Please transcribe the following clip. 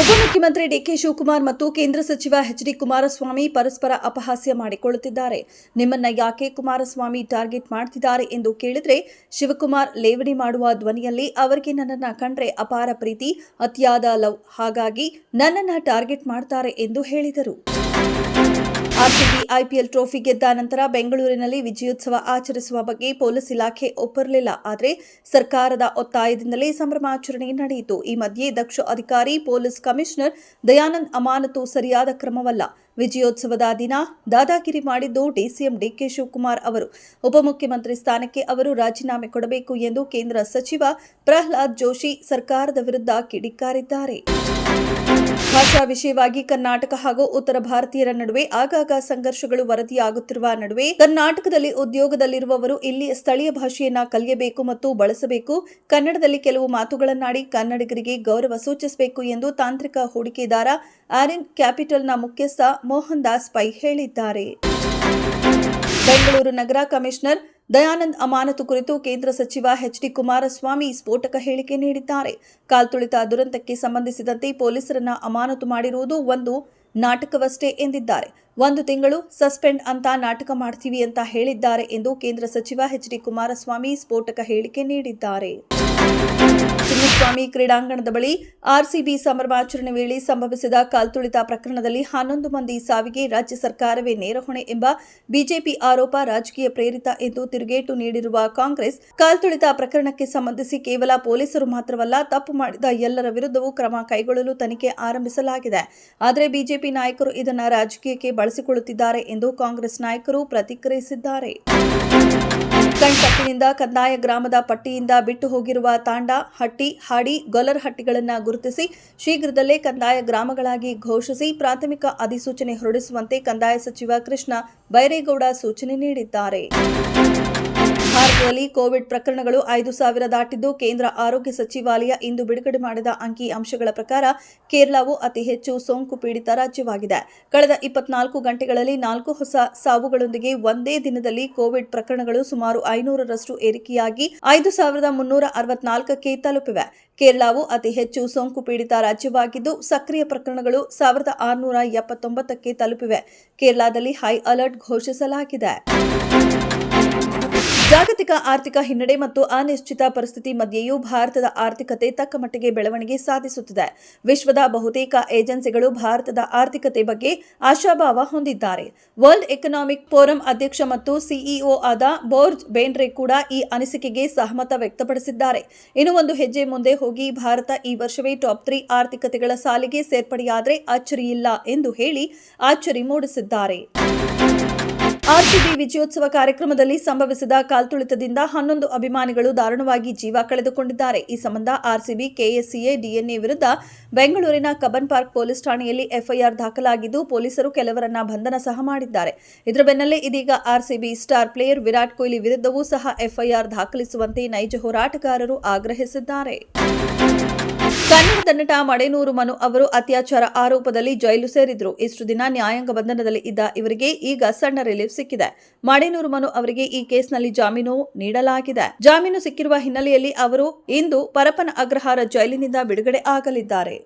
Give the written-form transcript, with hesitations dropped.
ಉಪಮುಖ್ಯಮಂತ್ರಿ ಡಿಕೆ ಶಿವಕುಮಾರ್ ಮತ್ತು ಕೇಂದ್ರ ಸಚಿವ ಎಚ್.ಡಿ. ಕುಮಾರಸ್ವಾಮಿ ಪರಸ್ಪರ ಅಪಹಾಸ್ಯ ಮಾಡಿಕೊಳ್ಳುತ್ತಿದ್ದಾರೆ. ನಿಮ್ಮನ್ನ ಯಾಕೆ ಕುಮಾರಸ್ವಾಮಿ ಟಾರ್ಗೆಟ್ ಮಾಡ್ತಿದ್ದಾರೆ ಎಂದು ಕೇಳಿದ್ರೆ ಶಿವಕುಮಾರ್ ಲೇವಡಿ ಮಾಡುವ ಧ್ವನಿಯಲ್ಲಿ ಅವರಿಗೆ ನನ್ನನ್ನ ಕಂಡ್ರೆ ಅಪಾರ ಪ್ರೀತಿ, ಅತಿಯಾದ ಲವ್, ಹಾಗಾಗಿ ನನ್ನನ್ನ ಟಾರ್ಗೆಟ್ ಮಾಡ್ತಾರೆ ಎಂದು ಹೇಳಿದರು. ಆರ್ಸಿಬಿ ಐಪಿಎಲ್ ಟ್ರೋಫಿ ಗೆದ್ದ ನಂತರ ಬೆಂಗಳೂರಿನಲ್ಲಿ ವಿಜಯೋತ್ಸವ ಆಚರಿಸುವ ಬಗ್ಗೆ ಪೊಲೀಸ್ ಇಲಾಖೆ ಒಪ್ಪಿರಲಿಲ್ಲ. ಆದರೆ ಸರ್ಕಾರದ ಒತ್ತಾಯದಿಂದಲೇ ಸಂಭ್ರಮಾಚರಣೆ ನಡೆಯಿತು. ಈ ಮಧ್ಯೆ ದಕ್ಷ ಅಧಿಕಾರಿ ಪೊಲೀಸ್ ಕಮಿಷನರ್ ದಯಾನಂದ್ ಅಮಾನತು ಸರಿಯಾದ ಕ್ರಮವಲ್ಲ. ವಿಜಯೋತ್ಸವದ ದಿನ ದಾದಾಗಿರಿ ಮಾಡಿದ್ದು ಡಿಸಿಎಂ ಡಿಕೆ ಶಿವಕುಮಾರ್ ಅವರು. ಉಪಮುಖ್ಯಮಂತ್ರಿ ಸ್ಥಾನಕ್ಕೆ ಅವರು ರಾಜೀನಾಮೆ ಕೊಡಬೇಕು ಎಂದು ಕೇಂದ್ರ ಸಚಿವ ಪ್ರಹ್ಲಾದ್ ಜೋಶಿ ಸರ್ಕಾರದ ವಿರುದ್ಧ ಕಿಡಿಕಾರಿದ್ದಾರೆ. ಭಾಷಾ ವಿಷಯವಾಗಿ ಕರ್ನಾಟಕ ಹಾಗೂ ಉತ್ತರ ಭಾರತೀಯರ ನಡುವೆ ಆಗಾಗ ಸಂಘರ್ಷಗಳು ವರದಿಯಾಗುತ್ತಿರುವ ನಡುವೆ ಕರ್ನಾಟಕದಲ್ಲಿ ಉದ್ಯೋಗದಲ್ಲಿರುವವರು ಇಲ್ಲಿ ಸ್ಥಳೀಯ ಭಾಷೆಯನ್ನ ಕಲಿಯಬೇಕು ಮತ್ತು ಬಳಸಬೇಕು, ಕನ್ನಡದಲ್ಲಿ ಕೆಲವು ಮಾತುಗಳನ್ನಾಡಿ ಕನ್ನಡಿಗರಿಗೆ ಗೌರವ ಸೂಚಿಸಬೇಕು ಎಂದು ತಾಂತ್ರಿಕ ಹೂಡಿಕೆದಾರ ಆರಿನ್ ಕ್ಯಾಪಿಟಲ್ನ ಮುಖ್ಯಸ್ಥ ಮೋಹನ್ ದಾಸ್ ಪೈ ಹೇಳಿದ್ದಾರೆ. ಬೆಂಗಳೂರು ನಗರ ಕಮಿಷನರ್ ದಯಾನಂದ್ ಅಮಾನತು ಕುರಿತು ಕೇಂದ್ರ ಸಚಿವ ಎಚ್.ಡಿ. ಕುಮಾರಸ್ವಾಮಿ ಸ್ಫೋಟಕ ಹೇಳಿಕೆ ನೀಡಿದ್ದಾರೆ. ಕಾಲ್ತುಳಿತ ದುರಂತಕ್ಕೆ ಸಂಬಂಧಿಸಿದಂತೆ ಪೊಲೀಸರನ್ನ ಅಮಾನತು ಮಾಡಿರುವುದು ಒಂದು ನಾಟಕವಷ್ಟೇ ಎಂದಿದ್ದಾರೆ. 1 ತಿಂಗಳು ಸಸ್ಪೆಂಡ್ ಅಂತ ನಾಟಕ ಮಾಡ್ತೀವಿ ಅಂತ ಹೇಳಿದ್ದಾರೆ ಎಂದು ಕೇಂದ್ರ ಸಚಿವ ಎಚ್.ಡಿ. ಕುಮಾರಸ್ವಾಮಿ ಸ್ಫೋಟಕ ಹೇಳಿಕೆ ನೀಡಿದ್ದಾರೆ. ಚಿನ್ನಸ್ವಾಮಿ ಕ್ರೀಡಾಂಗಣದ ಬಳಿ ಆರ್ಸಿಬಿ ಸಂಭ್ರಮಾಚರಣೆ ವೇಳೆ ಸಂಭವಿಸಿದ ಕಾಲ್ತುಳಿತ ಪ್ರಕರಣದಲ್ಲಿ 11 ಮಂದಿ ಸಾವಿಗೆ ರಾಜ್ಯ ಸರ್ಕಾರವೇ ನೇರ ಹೊಣೆ ಎಂಬ ಬಿಜೆಪಿ ಆರೋಪ ರಾಜಕೀಯ ಪ್ರೇರಿತ ಎಂದು ತಿರುಗೇಟು ನೀಡಿರುವ ಕಾಂಗ್ರೆಸ್, ಕಾಲ್ತುಳಿತ ಪ್ರಕರಣಕ್ಕೆ ಸಂಬಂಧಿಸಿ ಕೇವಲ ಪೊಲೀಸರು ಮಾತ್ರವಲ್ಲ, ತಪ್ಪು ಮಾಡಿದ ಎಲ್ಲರ ವಿರುದ್ಧವೂ ಕ್ರಮ ಕೈಗೊಳ್ಳಲು ತನಿಖೆ ಆರಂಭಿಸಲಾಗಿದೆ. ಆದರೆ ಬಿಜೆಪಿ ನಾಯಕರು ಇದನ್ನು ರಾಜಕೀಯಕ್ಕೆ ಬಳಸಿಕೊಳ್ಳುತ್ತಿದ್ದಾರೆ ಎಂದು ಕಾಂಗ್ರೆಸ್ ನಾಯಕರು ಪ್ರತಿಕ್ರಿಯಿಸಿದ್ದಾರೆ. ಕಣ್ತಪ್ಪಿನಿಂದ ಕಂದಾಯ ಗ್ರಾಮದ ಪಟ್ಟಿಯಿಂದ ಬಿಟ್ಟು ಹೋಗಿರುವ ತಾಂಡ, ಹಟ್ಟಿ, ಹಾಡಿ, ಗೊಲ್ಲರಹಟ್ಟಿಗಳನ್ನು ಗುರುತಿಸಿ ಶೀಘ್ರದಲ್ಲೇ ಕಂದಾಯ ಗ್ರಾಮಗಳಾಗಿ ಘೋಷಿಸಿ ಪ್ರಾಥಮಿಕ ಅಧಿಸೂಚನೆ ಹೊರಡಿಸುವಂತೆ ಕಂದಾಯ ಸಚಿವ ಕೃಷ್ಣ ಬೈರೇಗೌಡ ಸೂಚನೆ ನೀಡಿದ್ದಾರೆ. ಭಾರತದಲ್ಲಿ ಕೋವಿಡ್ ಪ್ರಕರಣಗಳು 5,000 ದಾಟಿದ್ದು, ಕೇಂದ್ರ ಆರೋಗ್ಯ ಸಚಿವಾಲಯ ಇಂದು ಬಿಡುಗಡೆ ಮಾಡಿದ ಅಂಕಿ ಅಂಶಗಳ ಪ್ರಕಾರ ಕೇರಳವು ಅತಿ ಹೆಚ್ಚು ಸೋಂಕು ಪೀಡಿತ ರಾಜ್ಯವಾಗಿದೆ. ಕಳೆದ 24 ಗಂಟೆಗಳಲ್ಲಿ 4 ಹೊಸ ಸಾವುಗಳೊಂದಿಗೆ ಒಂದೇ ದಿನದಲ್ಲಿ ಕೋವಿಡ್ ಪ್ರಕರಣಗಳು ಸುಮಾರು 500ರಷ್ಟು ಏರಿಕೆಯಾಗಿ 5,364ಕ್ಕೆ ತಲುಪಿವೆ. ಕೇರಳವು ಅತಿ ಹೆಚ್ಚು ಸೋಂಕು ಪೀಡಿತ ರಾಜ್ಯವಾಗಿದ್ದು, ಸಕ್ರಿಯ ಪ್ರಕರಣಗಳು 1,679ಕ್ಕೆ ತಲುಪಿವೆ. ಕೇರಳದಲ್ಲಿ ಹೈ ಅಲರ್ಟ್ ಘೋಷಿಸಲಾಗಿದೆ. ಜಾಗತಿಕ ಆರ್ಥಿಕ ಹಿನ್ನಡೆ ಮತ್ತು ಅನಿಶ್ಚಿತ ಪರಿಸ್ಥಿತಿ ಮಧ್ಯೆಯೂ ಭಾರತದ ಆರ್ಥಿಕತೆ ತಕ್ಕಮಟ್ಟಿಗೆ ಬೆಳವಣಿಗೆ ಸಾಧಿಸುತ್ತಿದೆ. ವಿಶ್ವದ ಬಹುತೇಕ ಏಜೆನ್ಸಿಗಳು ಭಾರತದ ಆರ್ಥಿಕತೆ ಬಗ್ಗೆ ಆಶಾಭಾವ ಹೊಂದಿದ್ದಾರೆ. ವರ್ಲ್ಡ್ ಎಕನಾಮಿಕ್ ಫೋರಂ ಅಧ್ಯಕ್ಷ ಮತ್ತು ಸಿಇಒ ಆದ ಬೋರ್ಜ್ ಬೇಂಡ್ರೆ ಕೂಡ ಈ ಅನಿಸಿಕೆಗೆ ಸಹಮತ ವ್ಯಕ್ತಪಡಿಸಿದ್ದಾರೆ. ಇನ್ನು ಒಂದು ಹೆಜ್ಜೆ ಮುಂದೆ ಹೋಗಿ ಭಾರತ ಈ ವರ್ಷವೇ ಟಾಪ್ 3 ಆರ್ಥಿಕತೆಗಳ ಸಾಲಿಗೆ ಸೇರ್ಪಡೆಯಾದರೆ ಅಚ್ಚರಿಯಿಲ್ಲ ಎಂದು ಹೇಳಿ ಅಚ್ಚರಿ ಮೂಡಿಸಿದ್ದಾರೆ. ಆರ್ಸಿಬಿ ವಿಜಯೋತ್ಸವ ಕಾರ್ಯಕ್ರಮದಲ್ಲಿ ಸಂಭವಿಸಿದ ಕಾಲ್ತುಳಿತದಿಂದ 11 ಅಭಿಮಾನಿಗಳು ದಾರುಣವಾಗಿ ಜೀವ ಕಳೆದುಕೊಂಡಿದ್ದಾರೆ. ಈ ಸಂಬಂಧ ಆರ್ಸಿಬಿ ಕೆಎಸ್ಸಿಎ ಡಿಎನ್ಎ ವಿರುದ್ಧ ಬೆಂಗಳೂರಿನ ಕಬ್ಬನ್ ಪಾರ್ಕ್ ಪೊಲೀಸ್ ಠಾಣೆಯಲ್ಲಿ ಎಫ್ಐಆರ್ ದಾಖಲಾಗಿದ್ದು, ಪೊಲೀಸರು ಕೆಲವರನ್ನ ಬಂಧನ ಸಹ ಮಾಡಿದ್ದಾರೆ. ಇದರ ಬೆನ್ನಲ್ಲೇ ಇದೀಗ RCB star player Virat Kohli ವಿರುದ್ಧವೂ ಸಹ ಎಫ್ಐಆರ್ ದಾಖಲಿಸುವಂತೆ ನೈಜ ಹೋರಾಟಗಾರರು ಆಗ್ರಹಿಸಿದ್ದಾರೆ. ಕನ್ನಡದ ನಟ ಮಡೆನೂರು ಮನು ಅವರು ಅತ್ಯಾಚಾರ ಆರೋಪದಲ್ಲಿ ಜೈಲು ಸೇರಿದ್ರು. ಇಷ್ಟು ದಿನ ನ್ಯಾಯಾಂಗ ಬಂಧನದಲ್ಲಿ ಇದ್ದ ಇವರಿಗೆ ಈಗ ಸಣ್ಣ ರಿಲೀಫ್ ಸಿಕ್ಕಿದೆ. ಮಡೆನೂರು ಮನು ಅವರಿಗೆ ಈ ಕೇಸ್ನಲ್ಲಿ ಜಾಮೀನು ನೀಡಲಾಗಿದೆ. ಜಾಮೀನು ಸಿಕ್ಕಿರುವ ಹಿನ್ನೆಲೆಯಲ್ಲಿ ಅವರು ಇಂದು ಪರಪ್ಪನ ಅಗ್ರಹಾರ ಜೈಲಿನಿಂದ ಬಿಡುಗಡೆ ಆಗಲಿದ್ದಾರೆ.